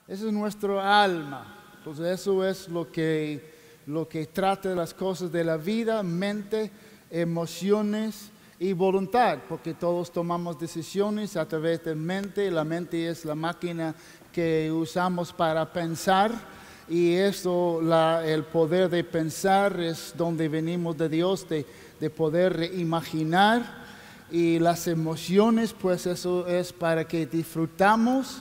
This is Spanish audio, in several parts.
Esa es nuestra alma. Entonces eso es lo que trata de las cosas de la vida, mente, emociones y voluntad, porque todos tomamos decisiones a través de mente. La mente es la máquina que usamos para pensar, y esto, el poder de pensar es donde venimos de Dios, de poder imaginar. Y las emociones, pues eso es para que disfrutamos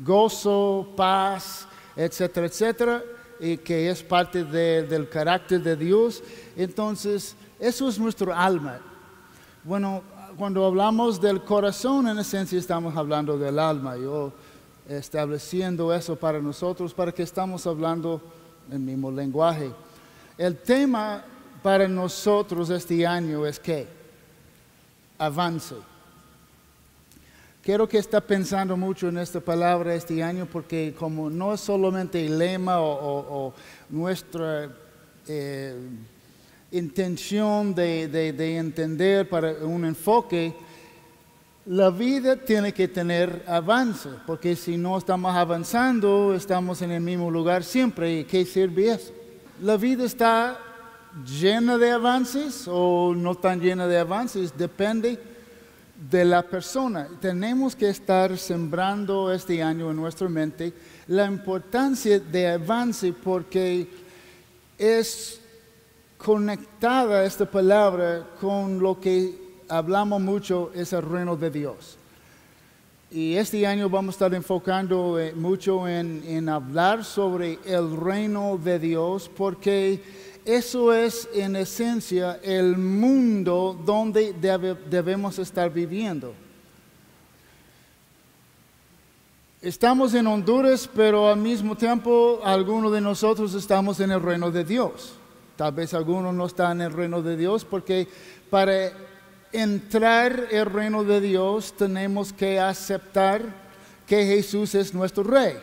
gozo, paz, etcétera, etcétera, y que es parte del carácter de Dios. Entonces, eso es nuestro alma. Bueno, cuando hablamos del corazón, en esencia estamos hablando del alma. Yo estableciendo eso para nosotros, para que estamos hablando el mismo lenguaje. El tema para nosotros este año es ¿qué? Avance. Quiero que esté pensando mucho en esta palabra este año, porque como no es solamente el lema o nuestra intención de entender para un enfoque, la vida tiene que tener avance, porque si no estamos avanzando, estamos en el mismo lugar siempre. ¿Y qué sirve eso? La vida está llena de avances o no tan llena de avances, depende de la persona. Tenemos que estar sembrando este año en nuestra mente la importancia de avance, porque es conectada esta palabra con lo que hablamos mucho, es el reino de Dios. Y este año vamos a estar enfocando mucho en hablar sobre el reino de Dios, porque eso es en esencia el mundo donde debemos estar viviendo. Estamos en Honduras, pero al mismo tiempo algunos de nosotros estamos en el reino de Dios. Tal vez algunos no están en el reino de Dios, porque para entrar el reino de Dios tenemos que aceptar que Jesús es nuestro rey.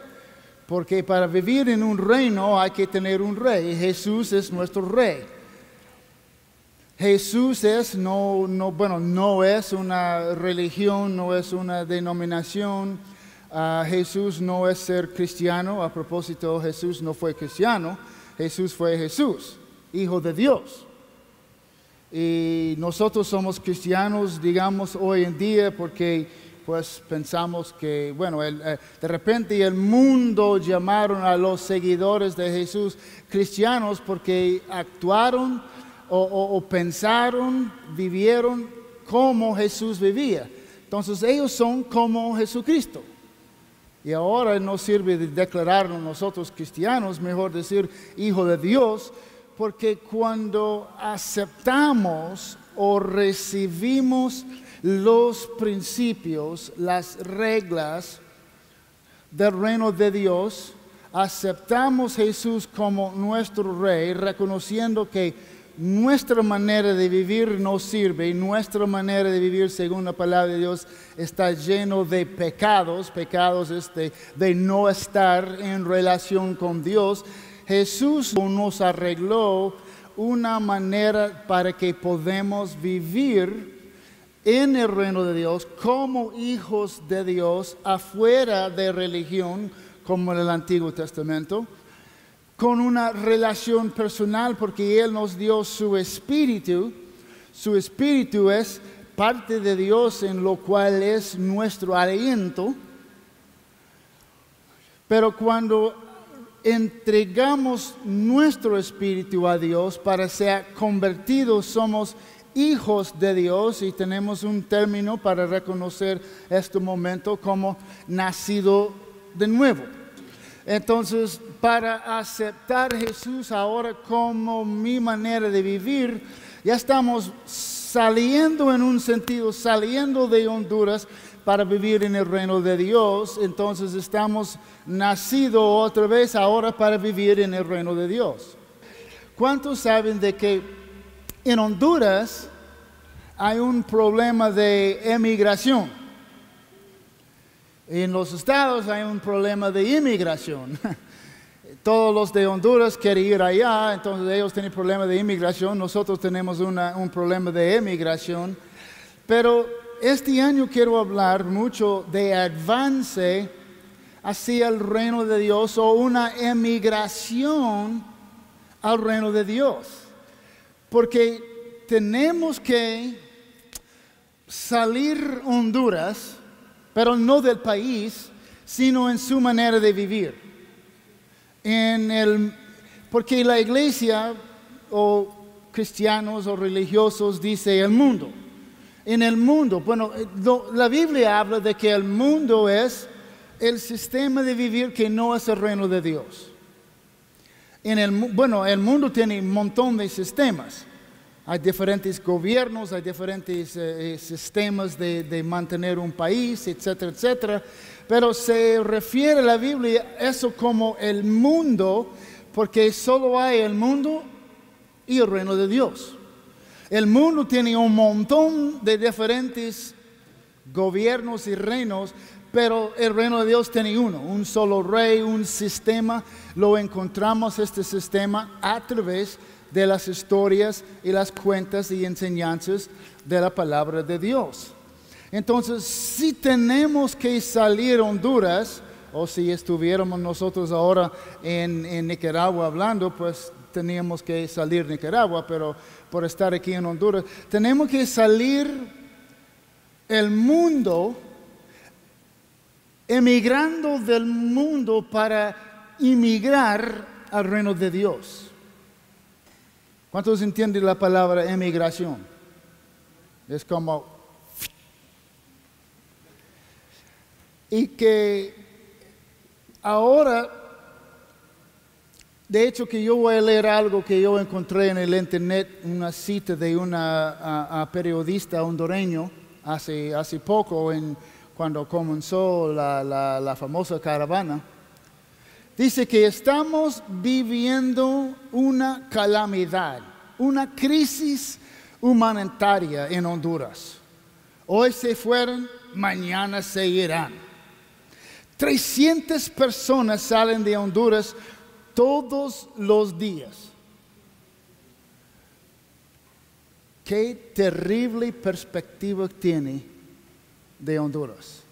Porque para vivir en un reino hay que tener un rey. Jesús es nuestro rey. Jesús es no es una religión, no es una denominación. Jesús no es ser cristiano. A propósito, Jesús no fue cristiano. Jesús fue Jesús, Hijo de Dios. Y nosotros somos cristianos, digamos, hoy en día, porque pues pensamos que, de repente el mundo llamaron a los seguidores de Jesús cristianos porque actuaron o pensaron, vivieron como Jesús vivía. Entonces ellos son como Jesucristo. Y ahora no sirve de declararnos nosotros cristianos, mejor decir hijo de Dios, porque cuando aceptamos o recibimos los principios, las reglas del reino de Dios, aceptamos a Jesús como nuestro rey, reconociendo que nuestra manera de vivir no sirve, y nuestra manera de vivir según la palabra de Dios está lleno de pecados. Pecados de no estar en relación con Dios. Jesús nos arregló una manera para que podamos vivir en el reino de Dios como hijos de Dios, afuera de religión como en el Antiguo Testamento, con una relación personal, porque Él nos dio su espíritu. Su espíritu es parte de Dios, en lo cual es nuestro aliento. Pero cuando entregamos nuestro espíritu a Dios para ser convertidos, somos hijos de Dios, y tenemos un término para reconocer este momento como nacido de nuevo. Entonces, para aceptar a Jesús ahora como mi manera de vivir, ya estamos saliendo en un sentido, saliendo de Honduras para vivir en el reino de Dios. Entonces estamos nacidos otra vez ahora para vivir en el reino de Dios. ¿Cuántos saben de que en Honduras hay un problema de emigración? En los estados hay un problema de inmigración. Todos los de Honduras quieren ir allá, entonces ellos tienen problema de inmigración. Nosotros tenemos un problema de emigración. Pero este año quiero hablar mucho de avance hacia el reino de Dios o una emigración al reino de Dios. Porque tenemos que salir Honduras, pero no del país, sino en su manera de vivir. Porque la iglesia o cristianos o religiosos dice el mundo. En el mundo, bueno, la Biblia habla de que el mundo es el sistema de vivir que no es el reino de Dios. El mundo tiene un montón de sistemas. Hay diferentes gobiernos, hay diferentes sistemas de mantener un país, etcétera, etcétera. Pero se refiere a la Biblia eso como el mundo, porque solo hay el mundo y el reino de Dios. El mundo tiene un montón de diferentes gobiernos y reinos, pero el reino de Dios tiene uno, un solo rey, un sistema. Lo encontramos este sistema a través de las historias y las cuentas y enseñanzas de la palabra de Dios. Entonces, si tenemos que salir a Honduras, o si estuviéramos nosotros ahora en Nicaragua hablando, pues teníamos que salir de Nicaragua, pero por estar aquí en Honduras, tenemos que salir el mundo, emigrando del mundo para inmigrar al reino de Dios. ¿Cuántos entienden la palabra emigración? Es como... Y que ahora, de hecho que yo voy a leer algo que yo encontré en el internet, una cita de una periodista hondureño hace poco, cuando comenzó la famosa caravana. Dice que estamos viviendo una calamidad, una crisis humanitaria en Honduras. Hoy se fueron, mañana se irán. 300 personas salen de Honduras todos los días. Qué terrible perspectiva tiene de Honduras.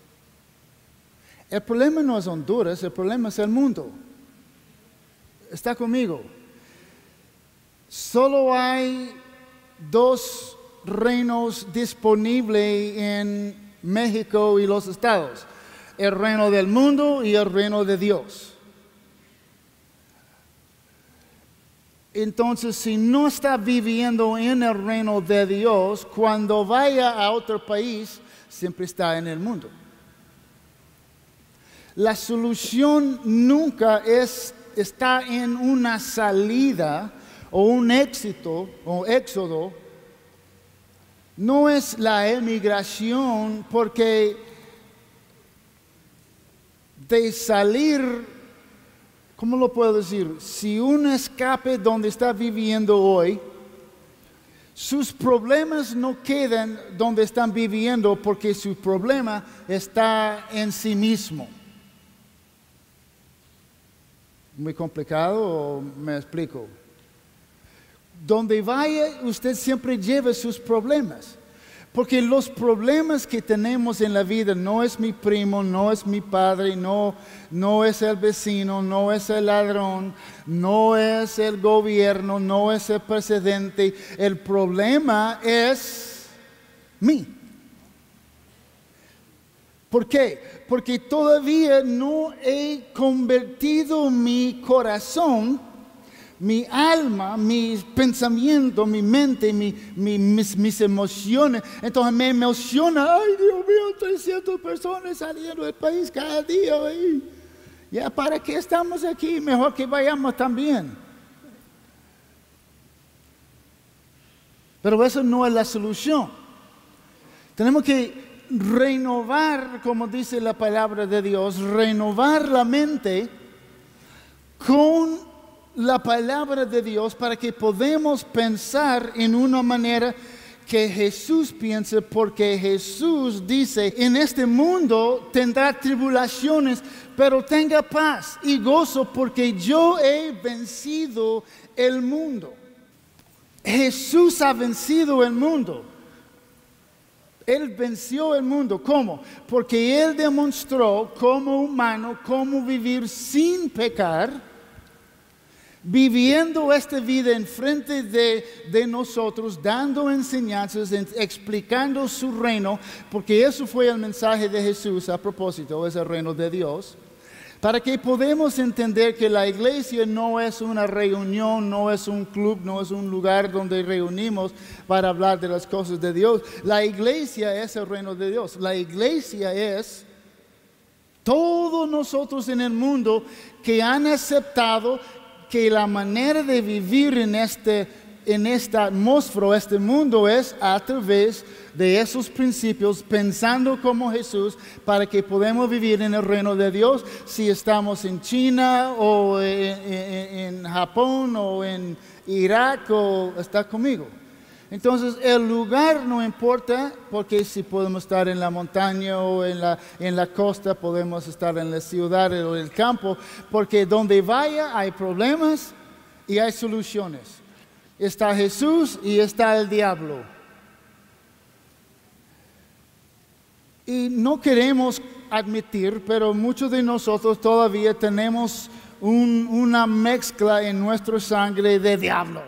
El problema no es Honduras, el problema es el mundo. ¿Está conmigo? Solo hay 2 reinos disponibles en México y los estados. El reino del mundo y el reino de Dios. Entonces, si no está viviendo en el reino de Dios, cuando vaya a otro país, siempre está en el mundo. La solución nunca está en una salida o un éxito o éxodo. No es la emigración, porque de salir, ¿cómo lo puedo decir? Si uno escape donde está viviendo hoy, sus problemas no quedan donde están viviendo, porque su problema está en sí mismo. ¿Muy complicado o me explico? Donde vaya, usted siempre lleva sus problemas. Porque los problemas que tenemos en la vida no es mi primo, no es mi padre, no es el vecino, no es el ladrón, no es el gobierno, no es el presidente. El problema es mí. ¿Por qué? Porque todavía no he convertido mi corazón, mi alma, mis pensamientos, mi mente, mis emociones. Entonces me emociona, ay Dios mío, 300 personas saliendo del país cada día. Ya, ¿para qué estamos aquí? Mejor que vayamos también. Pero eso no es la solución. Tenemos que renovar, como dice la palabra de Dios, renovar la mente con la palabra de Dios, para que podamos pensar en una manera que Jesús piense, porque Jesús dice: en este mundo tendrá tribulaciones, pero tenga paz y gozo, porque yo he vencido el mundo. Jesús ha vencido el mundo. Él venció el mundo. ¿Cómo? Porque Él demostró como humano cómo vivir sin pecar, viviendo esta vida enfrente de nosotros, dando enseñanzas, explicando su reino, porque eso fue el mensaje de Jesús a propósito, es el reino de Dios. Para que podamos entender que la iglesia no es una reunión, no es un club, no es un lugar donde reunimos para hablar de las cosas de Dios. La iglesia es el reino de Dios. La iglesia es todos nosotros en el mundo que han aceptado que la manera de vivir en esta atmósfera, este mundo, es a través de esos principios, pensando como Jesús, para que podamos vivir en el reino de Dios, si estamos en China o en Japón o en Irak o está conmigo. Entonces el lugar no importa, porque si podemos estar en la montaña o en la costa, podemos estar en la ciudad o en el campo, porque donde vaya hay problemas y hay soluciones. Está Jesús y está el diablo. Y no queremos admitir, pero muchos de nosotros todavía tenemos una mezcla en nuestra sangre de diablo.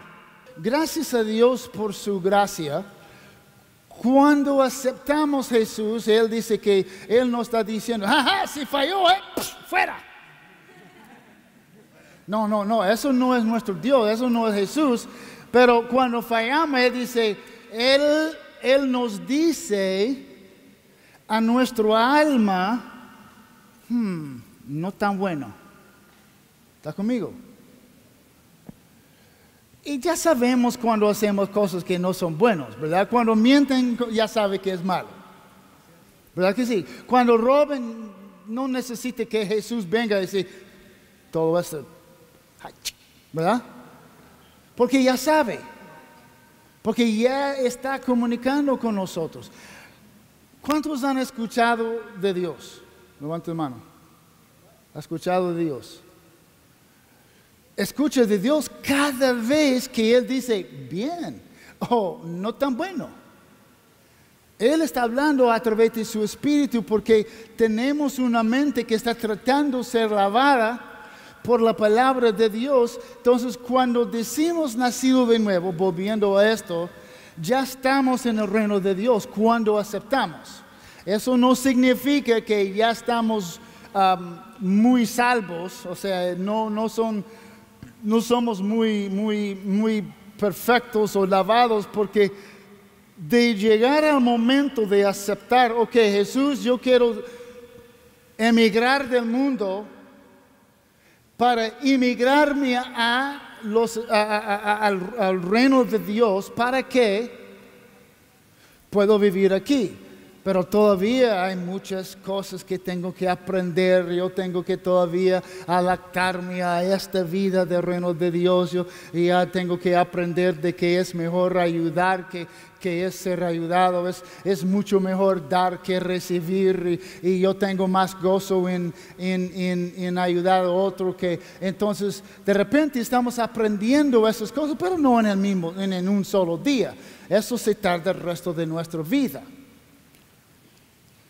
Gracias a Dios por su gracia. Cuando aceptamos a Jesús, Él dice que Él no está diciendo, ¡jaja! Si falló, fuera. No, eso no es nuestro Dios, eso no es Jesús. Pero cuando fallamos, Él dice, Él nos dice a nuestro alma, no tan bueno. ¿Está conmigo? Y ya sabemos cuando hacemos cosas que no son buenas, ¿verdad? Cuando mienten, ya sabe que es malo. ¿Verdad que sí? Cuando roben, no necesita que Jesús venga y decir todo esto, ¿verdad? Porque ya sabe, porque ya está comunicando con nosotros. ¿Cuántos han escuchado de Dios? Levanta la mano. ¿Ha escuchado de Dios? Escucha de Dios cada vez que Él dice, bien, o no tan bueno. Él está hablando a través de su espíritu porque tenemos una mente que está tratando de ser lavada por la palabra de Dios. Entonces, cuando decimos nacido de nuevo, volviendo a esto, ya estamos en el reino de Dios cuando aceptamos. Eso no significa que ya estamos muy salvos, o sea, no somos muy perfectos o lavados, porque de llegar al momento de aceptar, ok, Jesús, yo quiero emigrar del mundo para emigrarme al reino de Dios, para que puedo vivir aquí. Pero todavía hay muchas cosas que tengo que aprender. Yo tengo que todavía adaptarme a esta vida del reino de Dios. Yo ya tengo que aprender de que es mejor ayudar que es ser ayudado. Es mucho mejor dar que recibir. Y yo tengo más gozo en ayudar a otro. Entonces, de repente estamos aprendiendo esas cosas, pero no en un solo día. Eso se tarda el resto de nuestra vida.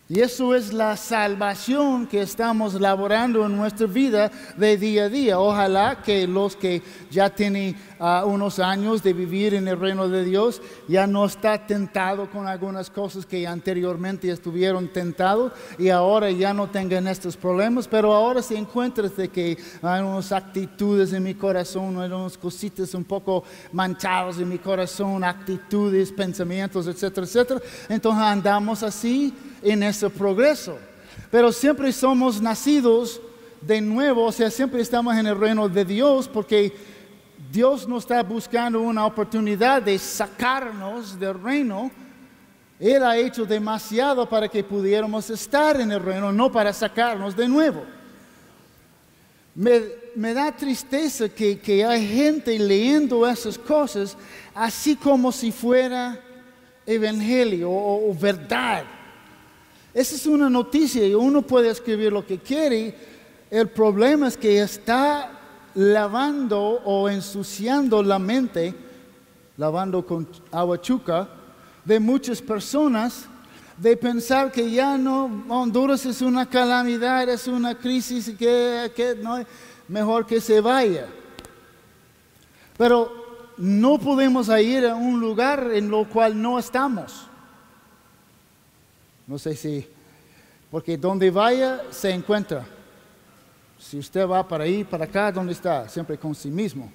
Y eso es la salvación que estamos laborando en nuestra vida de día a día. Ojalá que los que ya tienen unos años de vivir en el reino de Dios ya no está tentado con algunas cosas que anteriormente estuvieron tentados y ahora ya no tengan estos problemas, pero ahora se encuentra de que hay unas actitudes en mi corazón, hay unas cositas un poco manchadas en mi corazón, actitudes, pensamientos, etcétera, etcétera. Entonces andamos así en ese progreso, pero siempre somos nacidos de nuevo, o sea, siempre estamos en el reino de Dios, porque Dios no está buscando una oportunidad de sacarnos del reino. Él ha hecho demasiado para que pudiéramos estar en el reino, no para sacarnos de nuevo. Me da tristeza que hay gente leyendo esas cosas así como si fuera evangelio o verdad. Esa es una noticia y uno puede escribir lo que quiere. El problema es que está lavando o ensuciando la mente, lavando con agua chuca, de muchas personas, de pensar que ya no, Honduras es una calamidad, es una crisis, que no, mejor que se vaya. Pero no podemos ir a un lugar en lo cual no estamos. No sé si, porque donde vaya se encuentra. Si usted va para ahí, para acá, ¿dónde está? Siempre con sí mismo.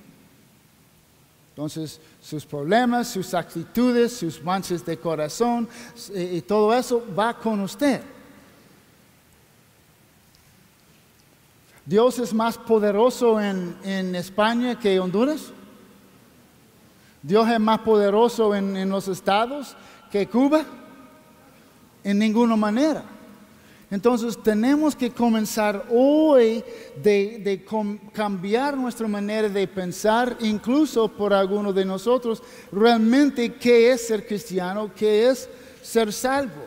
Entonces, sus problemas, sus actitudes, sus manchas de corazón y todo eso va con usted. ¿Dios es más poderoso en España que Honduras? ¿Dios es más poderoso en los estados que Cuba? En ninguna manera. Entonces tenemos que comenzar hoy de cambiar nuestra manera de pensar, incluso por algunos de nosotros, realmente qué es ser cristiano, qué es ser salvo.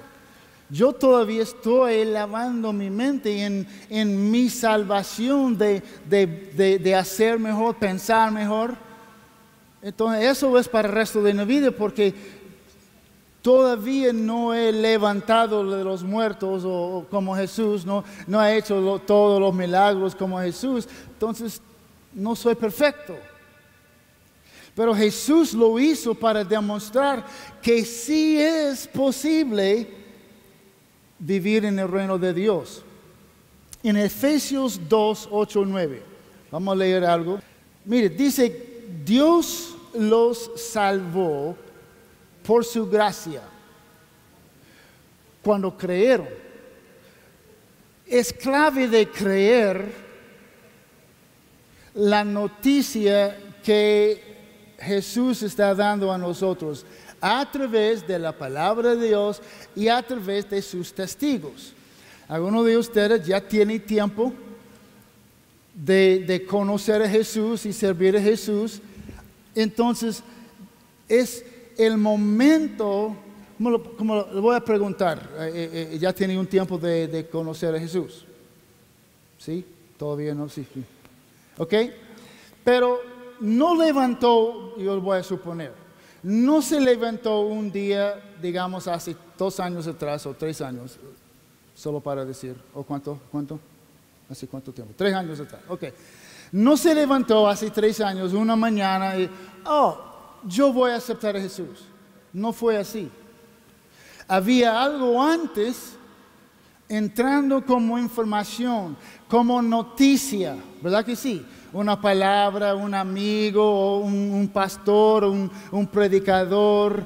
Yo todavía estoy lavando mi mente en mi salvación de hacer mejor, pensar mejor. Entonces eso es para el resto de mi vida, porque todavía no he levantado de los muertos o como Jesús, no he hecho todos los milagros como Jesús, entonces no soy perfecto. Pero Jesús lo hizo para demostrar que sí es posible vivir en el reino de Dios. En Efesios 2, 8, 9, vamos a leer algo. Mire, dice, Dios los salvó por su gracia, cuando creyeron. Es clave de creer la noticia que Jesús está dando a nosotros a través de la palabra de Dios y a través de sus testigos. Algunos de ustedes ya tienen tiempo de conocer a Jesús y servir a Jesús. Entonces, es el momento, como le voy a preguntar, ya tiene un tiempo de conocer a Jesús. ¿Sí? ¿Todavía no? Sí. ¿Ok? Pero no levantó, yo lo voy a suponer, no se levantó un día, digamos, hace 2 años atrás o 3 años, solo para decir, ¿o cuánto? ¿Hace cuánto tiempo? 3 años atrás, ok. No se levantó hace 3 años, una mañana, y, yo voy a aceptar a Jesús. No fue así. Había algo antes entrando como información, como noticia, ¿verdad que sí? Una palabra, un amigo, un pastor, un predicador,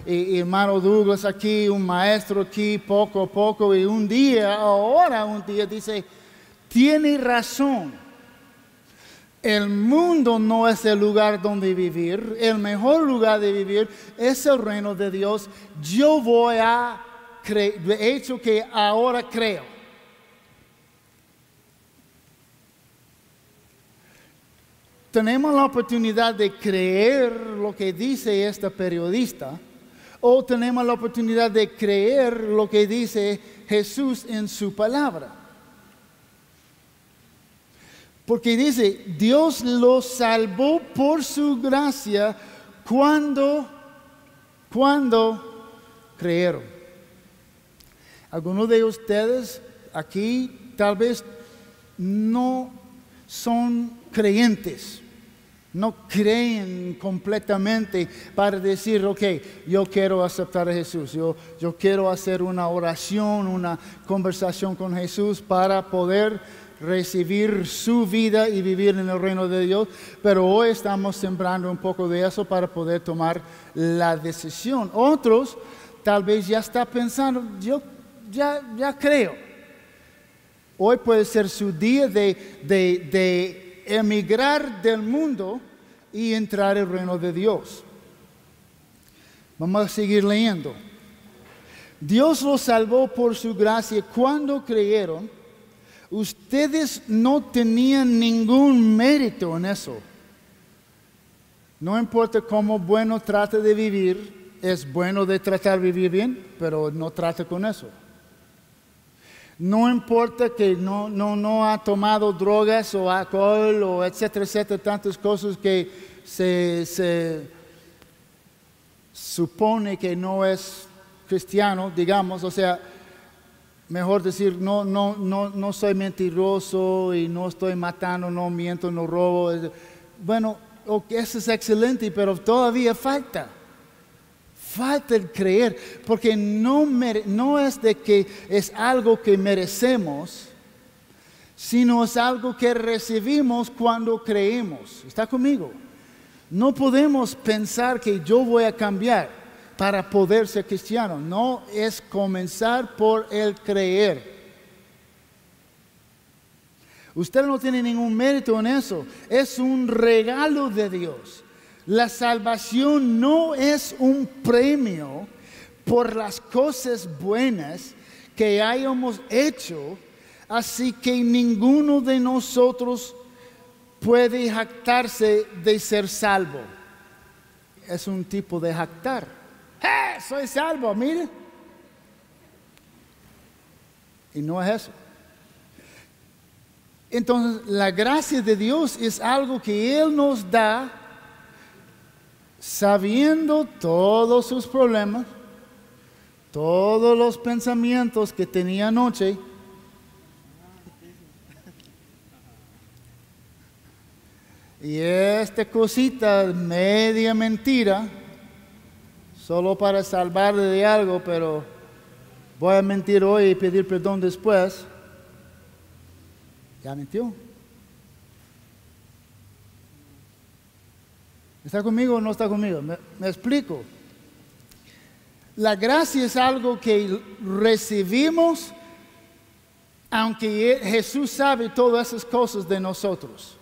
hermano Douglas aquí, un maestro aquí, poco a poco, y un día dice, tiene razón. El mundo no es el lugar donde vivir, el mejor lugar de vivir es el reino de Dios. Yo voy a creer, de hecho que ahora creo. Tenemos la oportunidad de creer lo que dice esta periodista, o tenemos la oportunidad de creer lo que dice Jesús en su palabra. Porque dice, Dios los salvó por su gracia cuando creyeron. Algunos de ustedes aquí tal vez no son creyentes, no creen completamente para decir, ok, yo quiero aceptar a Jesús, yo quiero hacer una oración, una conversación con Jesús para poder recibir su vida y vivir en el reino de Dios, pero hoy estamos sembrando un poco de eso para poder tomar la decisión. Otros tal vez ya están pensando, yo ya creo. Hoy puede ser su día de emigrar del mundo y entrar al reino de Dios. Vamos a seguir leyendo. Dios los salvó por su gracia cuando creyeron. Ustedes no tenían ningún mérito en eso. No importa cómo bueno trate de vivir, es bueno de tratar de vivir bien, pero no trate con eso. No importa que no ha tomado drogas o alcohol o etcétera, tantas cosas que se supone que no es cristiano, digamos, o sea, mejor decir, no soy mentiroso y no estoy matando, no miento, no robo. Bueno, eso es excelente, pero todavía falta. Falta el creer, porque no es de que es algo que merecemos, sino es algo que recibimos cuando creemos. ¿Está conmigo? No podemos pensar que yo voy a cambiar para poder ser cristiano. No, es comenzar por el creer. Usted no tiene ningún mérito en eso. Es un regalo de Dios. La salvación no es un premio por las cosas buenas que hayamos hecho, así que ninguno de nosotros puede jactarse de ser salvo. Es un tipo de jactar. Soy salvo, mire. Y no es eso. Entonces, la gracia de Dios es algo que Él nos da sabiendo todos sus problemas, todos los pensamientos que tenía anoche. Y esta cosita, media mentira, solo para salvarle de algo, pero voy a mentir hoy y pedir perdón después. Ya mintió. ¿Está conmigo o no está conmigo? Me explico. La gracia es algo que recibimos, aunque Jesús sabe todas esas cosas de nosotros.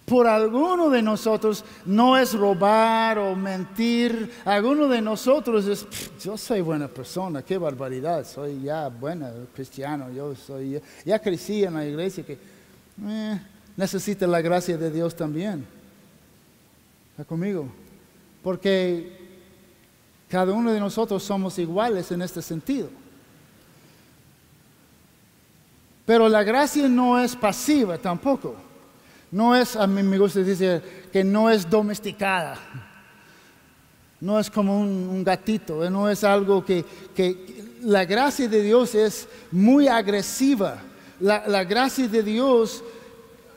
Por alguno de nosotros no es robar o mentir. Alguno de nosotros es, yo soy buena persona, qué barbaridad, soy ya buena, cristiano, ya crecí en la iglesia que necesita la gracia de Dios también. ¿Está conmigo? Porque cada uno de nosotros somos iguales en este sentido. Pero la gracia no es pasiva tampoco. No es, a mí me gusta decir que no es domesticada. No es como un gatito, no es algo que la gracia de Dios es muy agresiva. La gracia de Dios,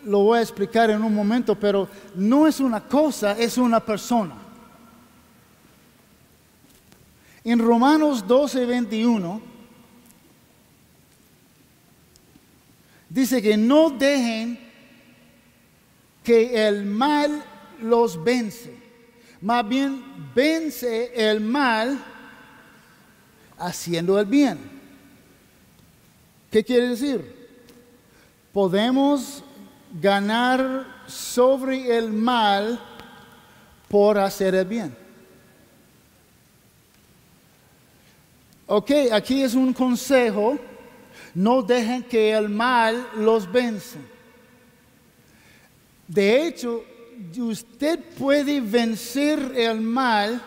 lo voy a explicar en un momento, pero no es una cosa, es una persona. En Romanos 12:21 dice que no dejen que el mal los vence. Más bien, vence el mal haciendo el bien. ¿Qué quiere decir? Podemos ganar sobre el mal por hacer el bien. Ok, aquí es un consejo. No dejen que el mal los vence. De hecho, usted puede vencer el mal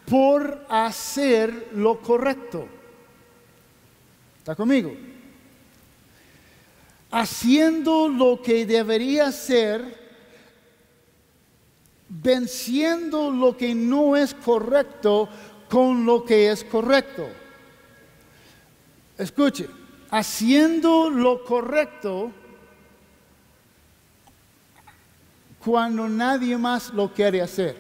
por hacer lo correcto. ¿Está conmigo? Haciendo lo que debería ser, venciendo lo que no es correcto con lo que es correcto. Escuche, haciendo lo correcto cuando nadie más lo quiere hacer.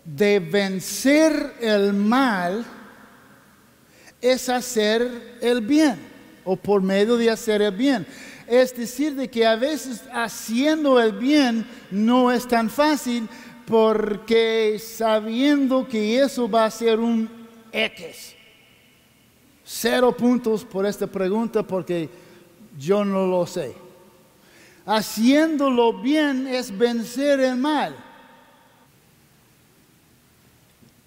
De vencer el mal es hacer el bien, o por medio de hacer el bien. Es decir, de que a veces haciendo el bien no es tan fácil, porque sabiendo que eso va a ser un X. 0 puntos por esta pregunta, porque yo no lo sé. Haciéndolo bien es vencer el mal.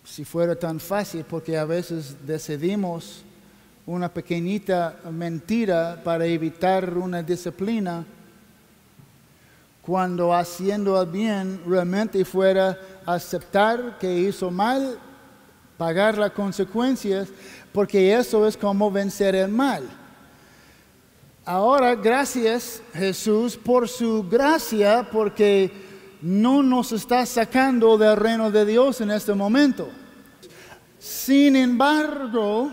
Si fuera tan fácil, porque a veces decidimos una pequeñita mentira para evitar una disciplina, cuando haciendo el bien realmente fuera aceptar que hizo mal, pagar las consecuencias, porque eso es como vencer el mal. Ahora, gracias Jesús por su gracia, porque no nos está sacando del reino de Dios en este momento. Sin embargo,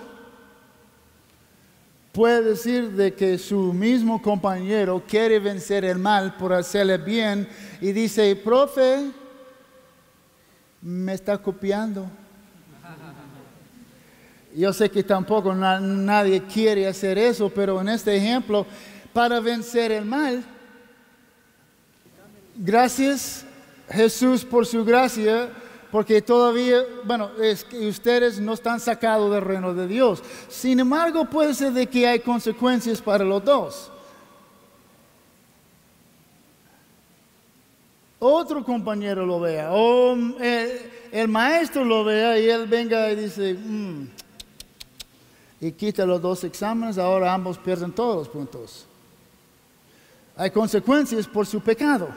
puede decir de que su mismo compañero quiere vencer el mal por hacerle bien y dice, profe, me está copiando. Yo sé que tampoco nadie quiere hacer eso, pero en este ejemplo, para vencer el mal, gracias Jesús por su gracia, porque todavía, es que ustedes no están sacados del reino de Dios. Sin embargo, puede ser de que hay consecuencias para los dos. Otro compañero lo vea, o el maestro lo vea y él venga y dice, y quita los 2 exámenes, ahora ambos pierden todos los puntos. Hay consecuencias por su pecado.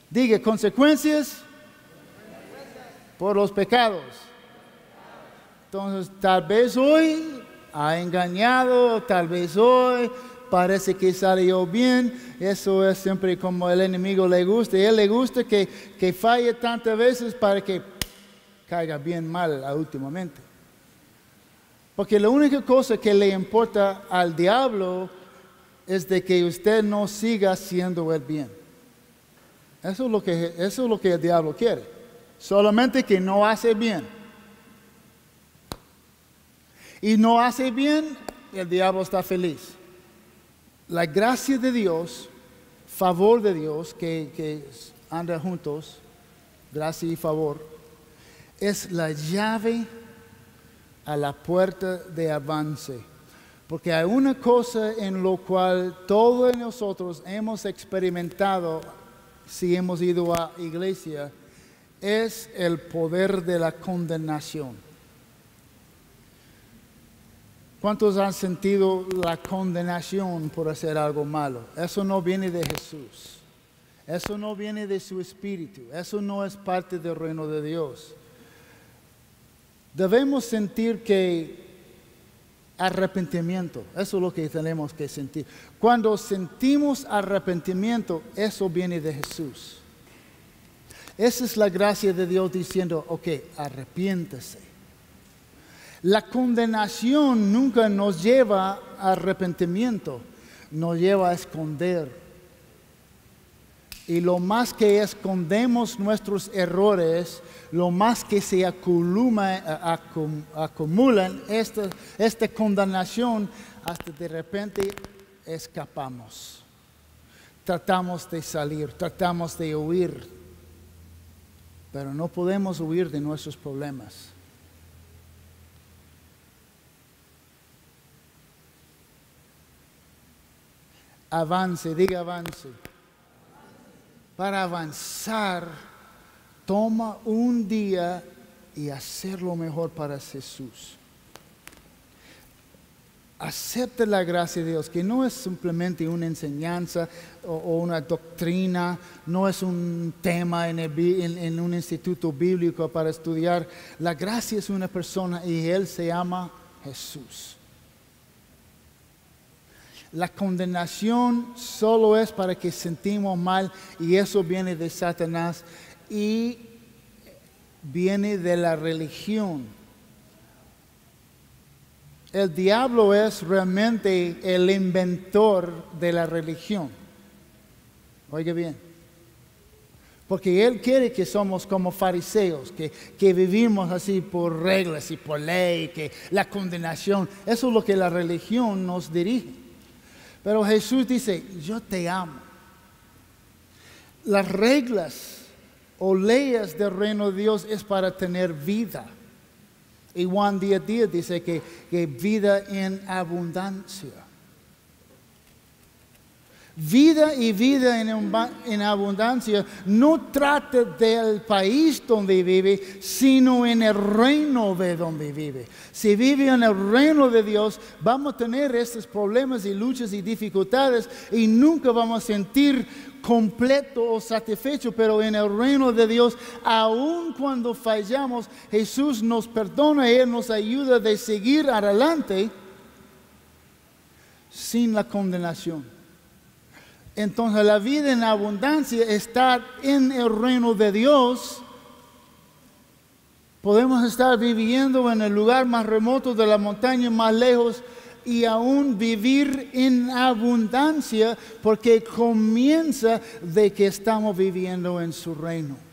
Diga, consecuencias por los pecados. Entonces, tal vez hoy ha engañado, tal vez hoy parece que salió bien. Eso es siempre como el enemigo le gusta. Y a él le gusta que falle tantas veces para que caiga bien mal últimamente. Porque la única cosa que le importa al diablo es de que usted no siga haciendo el bien. Eso es lo que el diablo quiere. Solamente que no hace bien. Y no hace bien, el diablo está feliz. La gracia de Dios, favor de Dios, que anda juntos, gracia y favor, es la llave a la puerta de avance. Porque hay una cosa en lo cual todos nosotros hemos experimentado si hemos ido a iglesia, es el poder de la condenación. ¿Cuántos han sentido la condenación por hacer algo malo? Eso no viene de Jesús. Eso no viene de su espíritu. Eso no es parte del reino de Dios. Debemos sentir que arrepentimiento, eso es lo que tenemos que sentir. Cuando sentimos arrepentimiento, eso viene de Jesús. Esa es la gracia de Dios diciendo, ok, arrepiéntese. La condenación nunca nos lleva a arrepentimiento, nos lleva a esconder. Y lo más que escondemos nuestros errores, lo más que se acumulan esta condenación, hasta de repente escapamos. Tratamos de salir, tratamos de huir, pero no podemos huir de nuestros problemas. Avance, diga avance. Para avanzar, toma un día y hacer lo mejor para Jesús. Acepte la gracia de Dios, que no es simplemente una enseñanza o una doctrina, no es un tema en un instituto bíblico para estudiar. La gracia es una persona y Él se llama Jesús. La condenación solo es para que sentimos mal y eso viene de Satanás y viene de la religión. El diablo es realmente el inventor de la religión. Oiga bien. Porque él quiere que somos como fariseos, que vivimos así por reglas y por ley, que la condenación, eso es lo que la religión nos dirige. Pero Jesús dice, yo te amo. Las reglas o leyes del reino de Dios es para tener vida. Y Juan 10:10 dice que vida en abundancia. Vida y vida en abundancia no trata del país donde vive, sino en el reino de donde vive. Si vive en el reino de Dios, vamos a tener estos problemas y luchas y dificultades y nunca vamos a sentir completo o satisfecho, pero en el reino de Dios, aun cuando fallamos, Jesús nos perdona y Él nos ayuda de seguir adelante sin la condenación. Entonces la vida en abundancia está en el reino de Dios. Podemos estar viviendo en el lugar más remoto de la montaña, más lejos, y aún vivir en abundancia, porque comienza de que estamos viviendo en su reino.